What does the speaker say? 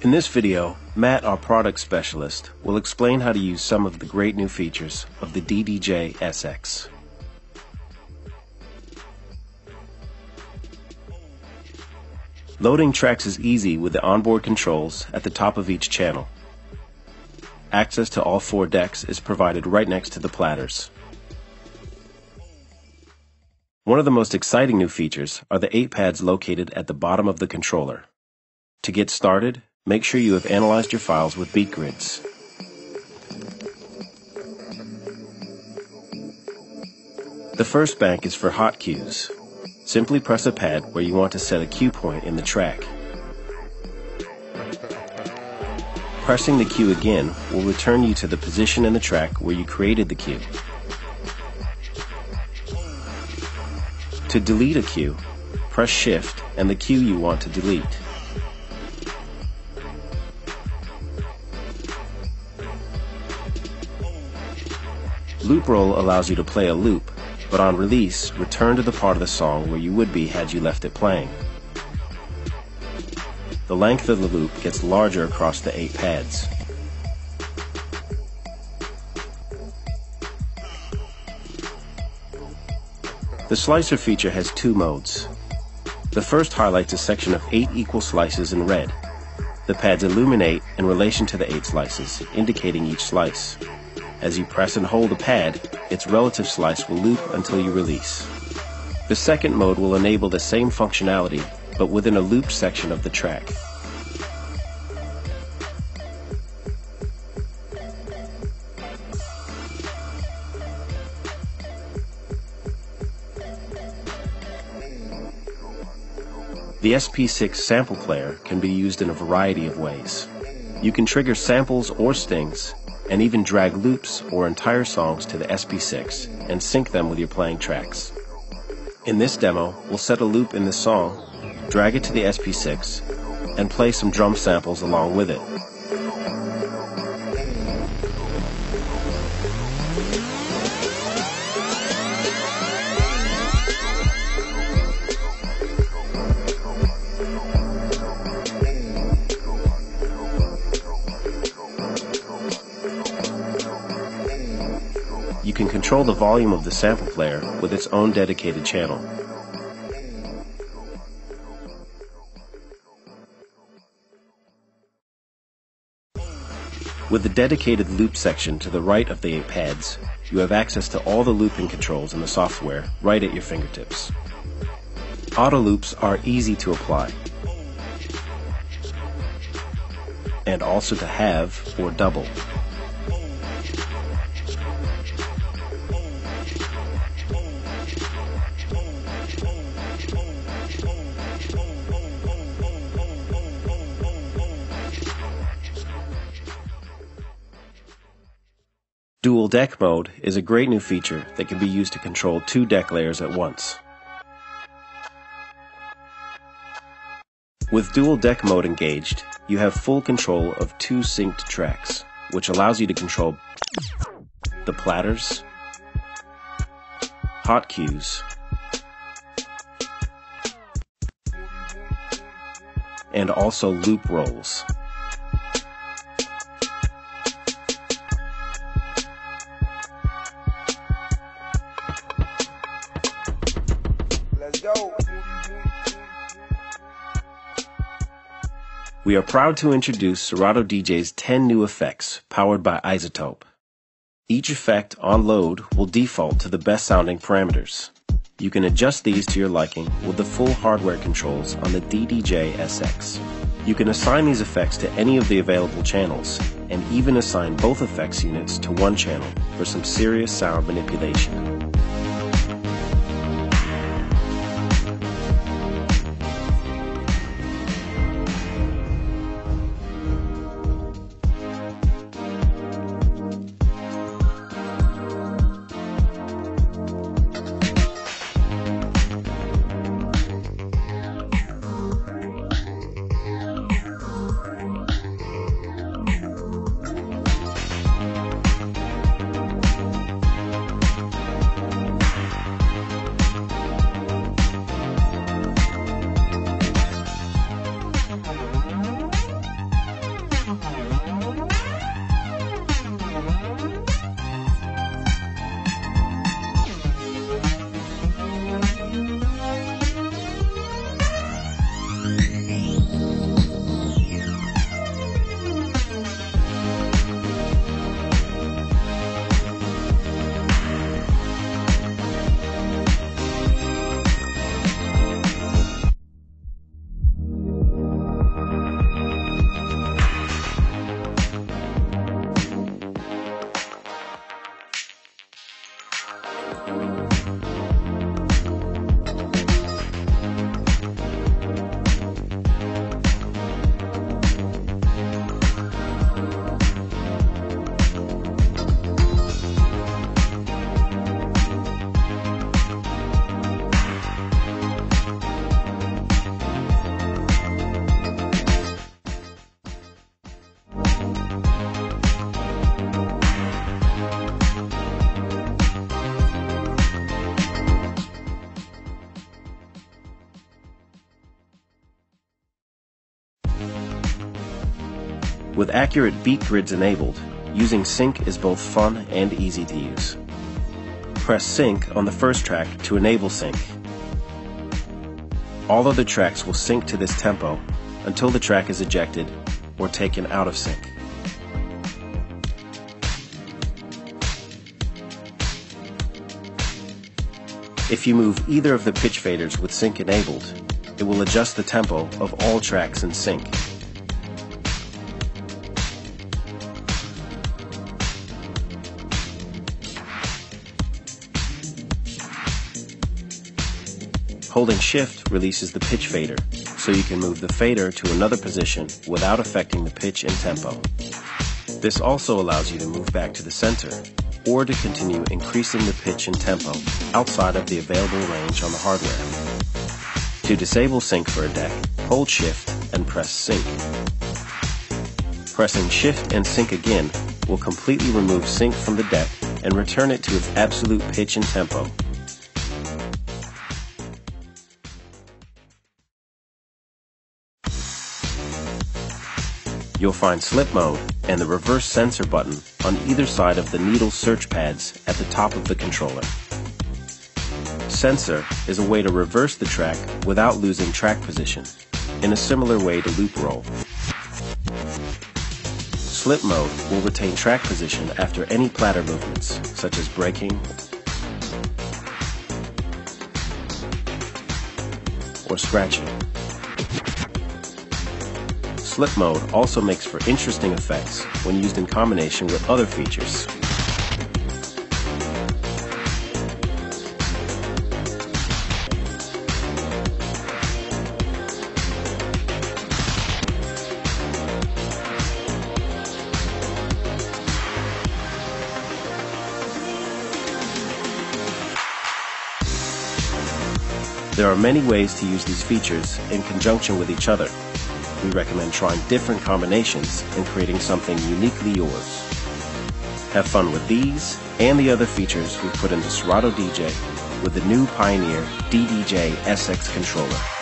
In this video, Matt, our product specialist, will explain how to use some of the great new features of the DDJ SX. Loading tracks is easy with the onboard controls at the top of each channel. Access to all 4 decks is provided right next to the platters. One of the most exciting new features are the 8 pads located at the bottom of the controller. To get started, make sure you have analyzed your files with beat grids. The first bank is for hot cues. Simply press a pad where you want to set a cue point in the track. Pressing the cue again will return you to the position in the track where you created the cue. To delete a cue, press Shift and the cue you want to delete. Loop roll allows you to play a loop, but on release, return to the part of the song where you would be had you left it playing. The length of the loop gets larger across the 8 pads. The slicer feature has 2 modes. The first highlights a section of 8 equal slices in red. The pads illuminate in relation to the 8 slices, indicating each slice. As you press and hold a pad, its relative slice will loop until you release. The second mode will enable the same functionality, but within a looped section of the track. The SP6 sample player can be used in a variety of ways. You can trigger samples or stings, and even drag loops or entire songs to the SP6 and sync them with your playing tracks. In this demo, we'll set a loop in the song, drag it to the SP6, and play some drum samples along with it. You can control the volume of the sample player with its own dedicated channel. With the dedicated loop section to the right of the 8 pads, you have access to all the looping controls in the software right at your fingertips. Auto loops are easy to apply, and also to have or double. Dual deck mode is a great new feature that can be used to control 2 deck layers at once. With dual deck mode engaged, you have full control of 2 synced tracks, which allows you to control the platters, hot cues, and also loop rolls. We are proud to introduce Serato DJ's 10 new effects powered by Isotope. Each effect on load will default to the best sounding parameters. You can adjust these to your liking with the full hardware controls on the DDJ SX. You can assign these effects to any of the available channels, and even assign both effects units to one channel for some serious sound manipulation. With accurate beat grids enabled, using sync is both fun and easy to use. Press sync on the first track to enable sync. All other tracks will sync to this tempo until the track is ejected or taken out of sync. If you move either of the pitch faders with sync enabled, it will adjust the tempo of all tracks in sync. Holding Shift releases the pitch fader, so you can move the fader to another position without affecting the pitch and tempo. This also allows you to move back to the center, or to continue increasing the pitch and tempo outside of the available range on the hardware. To disable sync for a deck, hold Shift and press sync. Pressing Shift and sync again will completely remove sync from the deck and return it to its absolute pitch and tempo. You'll find slip mode and the reverse sensor button on either side of the needle search pads at the top of the controller. Sensor is a way to reverse the track without losing track position, in a similar way to loop roll. Slip mode will retain track position after any platter movements, such as braking or scratching. Slip mode also makes for interesting effects when used in combination with other features. There are many ways to use these features in conjunction with each other. We recommend trying different combinations and creating something uniquely yours. Have fun with these and the other features we've put into Serato DJ with the new Pioneer DDJ SX controller.